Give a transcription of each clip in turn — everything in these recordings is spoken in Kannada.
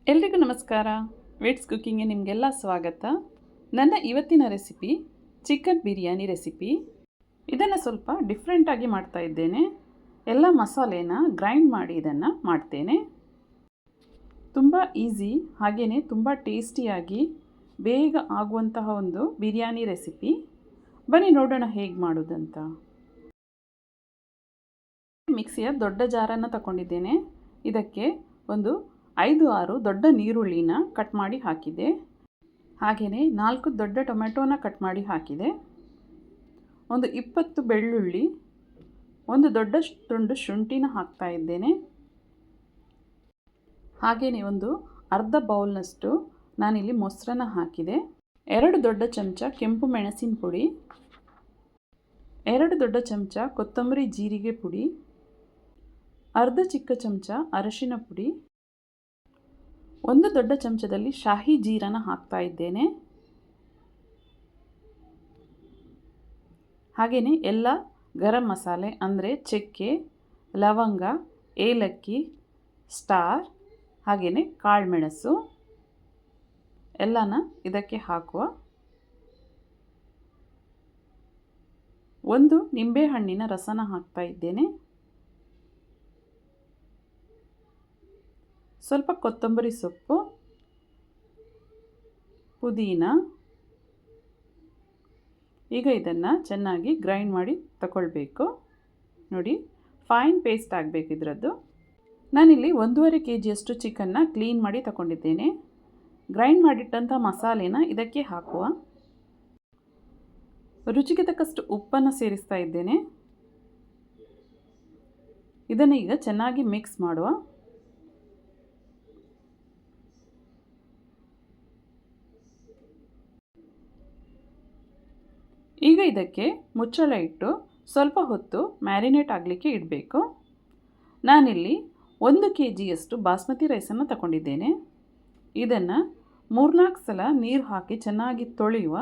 ಎಲ್ರಿಗೂ ನಮಸ್ಕಾರ. ವೇಟ್ಸ್ ಕುಕ್ಕಿಂಗ್ಗೆ ನಿಮಗೆಲ್ಲ ಸ್ವಾಗತ. ನನ್ನ ಇವತ್ತಿನ ರೆಸಿಪಿ ಚಿಕನ್ ಬಿರಿಯಾನಿ ರೆಸಿಪಿ. ಇದನ್ನು ಸ್ವಲ್ಪ ಡಿಫ್ರೆಂಟಾಗಿ ಮಾಡ್ತಾ ಇದ್ದೇನೆ. ಎಲ್ಲ ಮಸಾಲೆನ ಗ್ರೈಂಡ್ ಮಾಡಿ ಇದನ್ನು ಮಾಡ್ತೇನೆ. ತುಂಬ ಈಸಿ, ಹಾಗೆಯೇ ತುಂಬ ಟೇಸ್ಟಿಯಾಗಿ ಬೇಗ ಆಗುವಂತಹ ಒಂದು ಬಿರಿಯಾನಿ ರೆಸಿಪಿ. ಬನ್ನಿ ನೋಡೋಣ ಹೇಗೆ ಮಾಡೋದಂತ. ಮಿಕ್ಸಿಯ ದೊಡ್ಡ ಜಾರನ್ನು ತಗೊಂಡಿದ್ದೇನೆ. ಇದಕ್ಕೆ ಒಂದು 5-6 ದೊಡ್ಡ ನೀರುಳ್ಳಿನ ಕಟ್ ಮಾಡಿ ಹಾಕಿದೆ. ಹಾಗೆಯೇ 4 ದೊಡ್ಡ ಟೊಮೆಟೊನ ಕಟ್ ಮಾಡಿ ಹಾಕಿದೆ. ಒಂದು 20 ಬೆಳ್ಳುಳ್ಳಿ, ಒಂದು ದೊಡ್ಡ ತುಂಡು ಶುಂಠಿನ ಹಾಕ್ತಾ ಇದ್ದೇನೆ. ಹಾಗೆಯೇ ಒಂದು ಅರ್ಧ ಬೌಲ್ನಷ್ಟು ನಾನಿಲ್ಲಿ ಮೊಸರನ್ನ ಹಾಕಿದೆ. 2 ದೊಡ್ಡ ಚಮಚ ಕೆಂಪು ಮೆಣಸಿನ ಪುಡಿ, 2 ದೊಡ್ಡ ಚಮಚ ಕೊತ್ತಂಬರಿ ಜೀರಿಗೆ ಪುಡಿ, ಅರ್ಧ ಚಿಕ್ಕ ಚಮಚ ಅರಿಶಿನ ಪುಡಿ, 1 ದೊಡ್ಡ ಚಮಚದಲ್ಲಿ ಶಾಹಿ ಜೀರನ ಹಾಕ್ತಾ ಇದ್ದೇನೆ. ಹಾಗೆಯೇ ಎಲ್ಲ ಗರಂ ಮಸಾಲೆ ಅಂದರೆ ಚಕ್ಕೆ, ಲವಂಗ, ಏಲಕ್ಕಿ, ಸ್ಟಾರ್, ಹಾಗೆಯೇ ಕಾಳುಮೆಣಸು ಎಲ್ಲನ ಇದಕ್ಕೆ ಹಾಕುವ. 1 ನಿಂಬೆಹಣ್ಣಿನ ರಸನ ಹಾಕ್ತಾ ಇದ್ದೇನೆ. ಸ್ವಲ್ಪ ಕೊತ್ತಂಬರಿ ಸೊಪ್ಪು, ಪುದೀನ. ಈಗ ಇದನ್ನು ಚೆನ್ನಾಗಿ ಗ್ರೈಂಡ್ ಮಾಡಿ ತಗೊಳ್ಬೇಕು. ನೋಡಿ, ಫೈನ್ ಪೇಸ್ಟ್ ಆಗಬೇಕು ಇದರದ್ದು. ನಾನಿಲ್ಲಿ 1.5 kg ಚಿಕನ್ನ ಕ್ಲೀನ್ ಮಾಡಿ ತಗೊಂಡಿದ್ದೇನೆ. ಗ್ರೈಂಡ್ ಮಾಡಿಟ್ಟಂಥ ಮಸಾಲೆನ ಇದಕ್ಕೆ ಹಾಕುವ. ರುಚಿಗೆ ತಕ್ಕಷ್ಟು ಉಪ್ಪನ್ನು ಸೇರಿಸ್ತಾ ಇದ್ದೇನೆ. ಇದನ್ನು ಈಗ ಚೆನ್ನಾಗಿ ಮಿಕ್ಸ್ ಮಾಡುವ. ಈಗ ಇದಕ್ಕೆ ಮುಚ್ಚಳ ಇಟ್ಟು ಸ್ವಲ್ಪ ಹೊತ್ತು ಮ್ಯಾರಿನೇಟ್ ಆಗಲಿಕ್ಕೆ ಇಡಬೇಕು. ನಾನಿಲ್ಲಿ 1 kg ಬಾಸ್ಮತಿ ರೈಸನ್ನು ತಗೊಂಡಿದ್ದೇನೆ. ಇದನ್ನು 3-4 ಸಲ ನೀರು ಹಾಕಿ ಚೆನ್ನಾಗಿ ತೊಳೆಯುವ.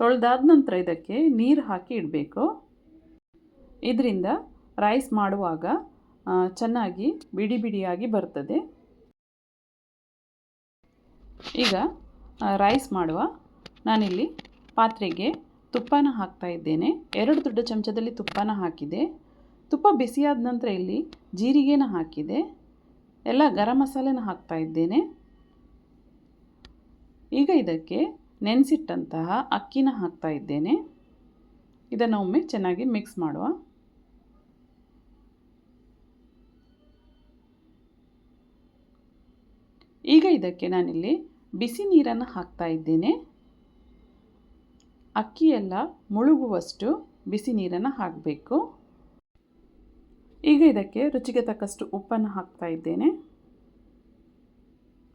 ತೊಳೆದಾದ ನಂತರ ಇದಕ್ಕೆ ನೀರು ಹಾಕಿ ಇಡಬೇಕು. ಇದರಿಂದ ರೈಸ್ ಮಾಡುವಾಗ ಚೆನ್ನಾಗಿ ಬಿಡಿ ಬಿಡಿಯಾಗಿ ಬರ್ತದೆ. ಈಗ ರೈಸ್ ಮಾಡುವ. ನಾನಿಲ್ಲಿ ಪಾತ್ರೆಗೆ ತುಪ್ಪನ ಹಾಕ್ತಾ ಇದ್ದೇನೆ. 2 ದೊಡ್ಡ ಚಮಚದಲ್ಲಿ ತುಪ್ಪನ ಹಾಕಿದೆ. ತುಪ್ಪ ಬಿಸಿಯಾದ ನಂತರ ಇಲ್ಲಿ ಜೀರಿಗೆನ ಹಾಕಿದೆ. ಎಲ್ಲ ಗರಂ ಮಸಾಲೆನ ಹಾಕ್ತಾ ಇದ್ದೇನೆ. ಈಗ ಇದಕ್ಕೆ ನೆನೆಸಿಟ್ಟಂತಹ ಅಕ್ಕಿನ ಹಾಕ್ತಾ ಇದ್ದೇನೆ. ಇದನ್ನು ಒಮ್ಮೆ ಚೆನ್ನಾಗಿ ಮಿಕ್ಸ್ ಮಾಡುವ. ಈಗ ಇದಕ್ಕೆ ನಾನಿಲ್ಲಿ ಬಿಸಿ ನೀರನ್ನು ಹಾಕ್ತಾ ಇದ್ದೇನೆ. ಅಕ್ಕಿ ಎಲ್ಲ ಮುಳುಗುವಷ್ಟು ಬಿಸಿ ನೀರನ್ನು ಹಾಕಬೇಕು. ಈಗ ಇದಕ್ಕೆ ರುಚಿಗೆ ತಕ್ಕಷ್ಟು ಉಪ್ಪನ್ನು ಹಾಕ್ತಾ ಇದ್ದೇನೆ.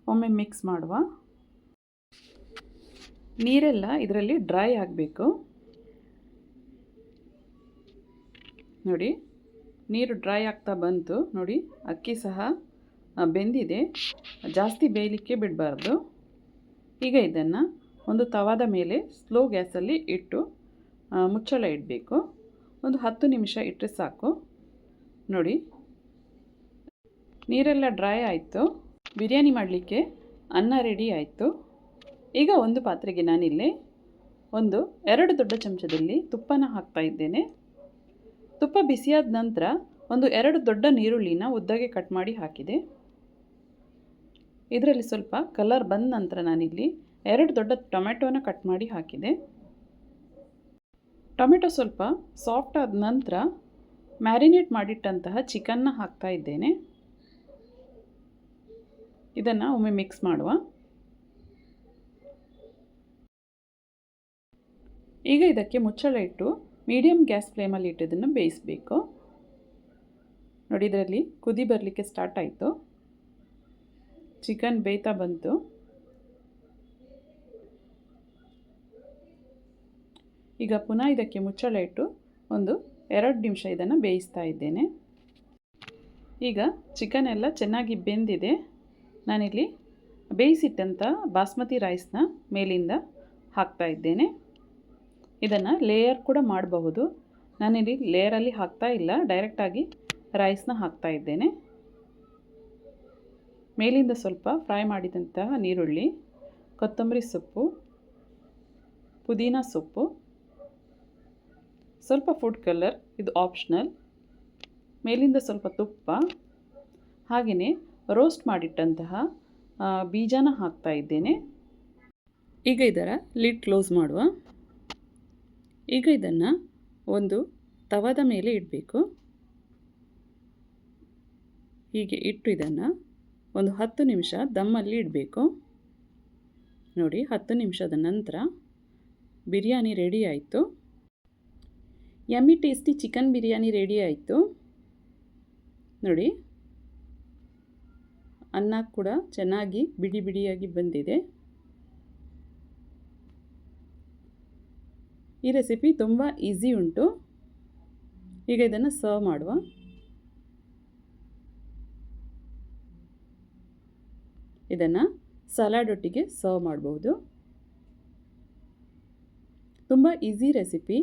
ಒಮ್ಮೆ ಮಿಕ್ಸ್ ಮಾಡುವ. ನೀರೆಲ್ಲ ಇದರಲ್ಲಿ ಡ್ರೈ ಆಗಬೇಕು. ನೋಡಿ, ನೀರು ಡ್ರೈ ಆಗ್ತಾ ಬಂತು. ನೋಡಿ, ಅಕ್ಕಿ ಸಹ ಬೆಂದಿದೆ. ಜಾಸ್ತಿ ಬೇಯಲಿಕ್ಕೆ ಬಿಡಬಾರ್ದು. ಈಗ ಇದನ್ನು ಒಂದು ತವಾದ ಮೇಲೆ ಸ್ಲೋ ಗ್ಯಾಸಲ್ಲಿ ಇಟ್ಟು ಮುಚ್ಚಳ ಇಡಬೇಕು. ಒಂದು 10 ನಿಮಿಷ ಇಟ್ಟರೆ ಸಾಕು. ನೋಡಿ, ನೀರೆಲ್ಲ ಡ್ರೈ ಆಯಿತು. ಬಿರಿಯಾನಿ ಮಾಡಲಿಕ್ಕೆ ಅನ್ನ ರೆಡಿ ಆಯಿತು. ಈಗ ಒಂದು ಪಾತ್ರೆಗೆ ನಾನಿಲ್ಲಿ 2 ದೊಡ್ಡ ಚಮಚದಲ್ಲಿ ತುಪ್ಪನ ಹಾಕ್ತಾ ಇದ್ದೇನೆ. ತುಪ್ಪ ಬಿಸಿಯಾದ ನಂತರ 2 ದೊಡ್ಡ ನೀರುಳ್ಳಿನ ಉದ್ದಗೆ ಕಟ್ ಮಾಡಿ ಹಾಕಿದೆ. ಇದರಲ್ಲಿ ಸ್ವಲ್ಪ ಕಲರ್ ಬಂದ ನಂತರ ನಾನಿಲ್ಲಿ 2 ದೊಡ್ಡ ಟೊಮೆಟೊನ ಕಟ್ ಮಾಡಿ ಹಾಕಿದೆ. ಟೊಮೆಟೊ ಸ್ವಲ್ಪ ಸಾಫ್ಟ್ ಆದ ನಂತರ ಮ್ಯಾರಿನೇಟ್ ಮಾಡಿಟ್ಟಂತಹ ಚಿಕನ್ನ ಹಾಕ್ತಾ ಇದ್ದೇನೆ. ಇದನ್ನು ಒಮ್ಮೆ ಮಿಕ್ಸ್ ಮಾಡುವ. ಈಗ ಇದಕ್ಕೆ ಮುಚ್ಚಳ ಇಟ್ಟು ಮೀಡಿಯಮ್ ಗ್ಯಾಸ್ ಫ್ಲೇಮಲ್ಲಿ ಇಟ್ಟು ಇದನ್ನು ಬೇಯಿಸಬೇಕು. ನೋಡಿ, ಇದರಲ್ಲಿ ಕುದಿ ಬರಲಿಕ್ಕೆ ಸ್ಟಾರ್ಟ್ ಆಯಿತು. ಚಿಕನ್ ಬೇಯ್ತಾ ಬಂತು. ಈಗ ಪುನಃ ಇದಕ್ಕೆ ಮುಚ್ಚಳ ಇಟ್ಟು 2 ನಿಮಿಷ ಇದನ್ನು ಬೇಯಿಸ್ತಾ ಇದ್ದೇನೆ. ಈಗ ಚಿಕನ್ ಎಲ್ಲ ಚೆನ್ನಾಗಿ ಬೆಂದಿದೆ. ನಾನಿಲ್ಲಿ ಬೇಯಿಸಿಟ್ಟಂಥ ಬಾಸ್ಮತಿ ರೈಸ್ನ ಮೇಲಿಂದ ಹಾಕ್ತಾ ಇದ್ದೇನೆ. ಇದನ್ನು ಲೇಯರ್ ಕೂಡ ಮಾಡಬಹುದು. ನಾನಿಲ್ಲಿ ಲೇಯರಲ್ಲಿ ಹಾಕ್ತಾ ಇಲ್ಲ, ಡೈರೆಕ್ಟಾಗಿ ರೈಸ್ನ ಹಾಕ್ತಾ ಇದ್ದೇನೆ. ಮೇಲಿಂದ ಸ್ವಲ್ಪ ಫ್ರೈ ಮಾಡಿದಂತಹ ನೀರುಳ್ಳಿ, ಕೊತ್ತಂಬರಿ ಸೊಪ್ಪು, ಪುದೀನ ಸೊಪ್ಪು, ಸ್ವಲ್ಪ ಫುಡ್ ಕಲರ್, ಇದು ಆಪ್ಷನಲ್, ಮೇಲಿಂದ ಸ್ವಲ್ಪ ತುಪ್ಪ, ಹಾಗೆಯೇ ರೋಸ್ಟ್ ಮಾಡಿಟ್ಟಂತಹ ಬೀಜನ ಹಾಕ್ತಾ ಇದ್ದೇನೆ. ಈಗ ಇದರ ಲಿಡ್ ಕ್ಲೋಸ್ ಮಾಡುವ. ಈಗ ಇದನ್ನು ಒಂದು ತವದ ಮೇಲೆ ಇಡಬೇಕು. ಹೀಗೆ ಇಟ್ಟು ಇದನ್ನು ಒಂದು 10 ನಿಮಿಷ ದಮ್ಮಲ್ಲಿ ಇಡಬೇಕು. ನೋಡಿ, 10 ನಿಮಿಷದ ನಂತರ ಬಿರಿಯಾನಿ ರೆಡಿ ಆಯಿತು. Yummy tasty chicken biryani ready ಆಯಿತು. ನೋಡಿ, ಅನ್ನ ಕೂಡ ಚೆನ್ನಾಗಿ ಬಿಡಿ ಬಿಡಿಯಾಗಿ ಬಂದಿದೆ. ಈ ರೆಸಿಪಿ ತುಂಬ ಈಸಿ ಉಂಟು. ಈಗ ಇದನ್ನು ಸರ್ವ್ ಮಾಡುವ. ಇದನ್ನು ಸಲಾಡ್ ಒಟ್ಟಿಗೆ ಸರ್ವ್ ಮಾಡಬಹುದು. ತುಂಬ ಈಸಿ ರೆಸಿಪಿ.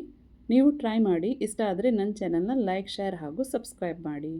ನೀವು ಟ್ರೈ ಮಾಡಿ. ಇಷ್ಟ ಆದರೆ ನನ್ನ ಚಾನಲ್ನ ಲೈಕ್, ಶೇರ್ ಹಾಗೂ ಸಬ್ಸ್ಕ್ರೈಬ್ ಮಾಡಿ.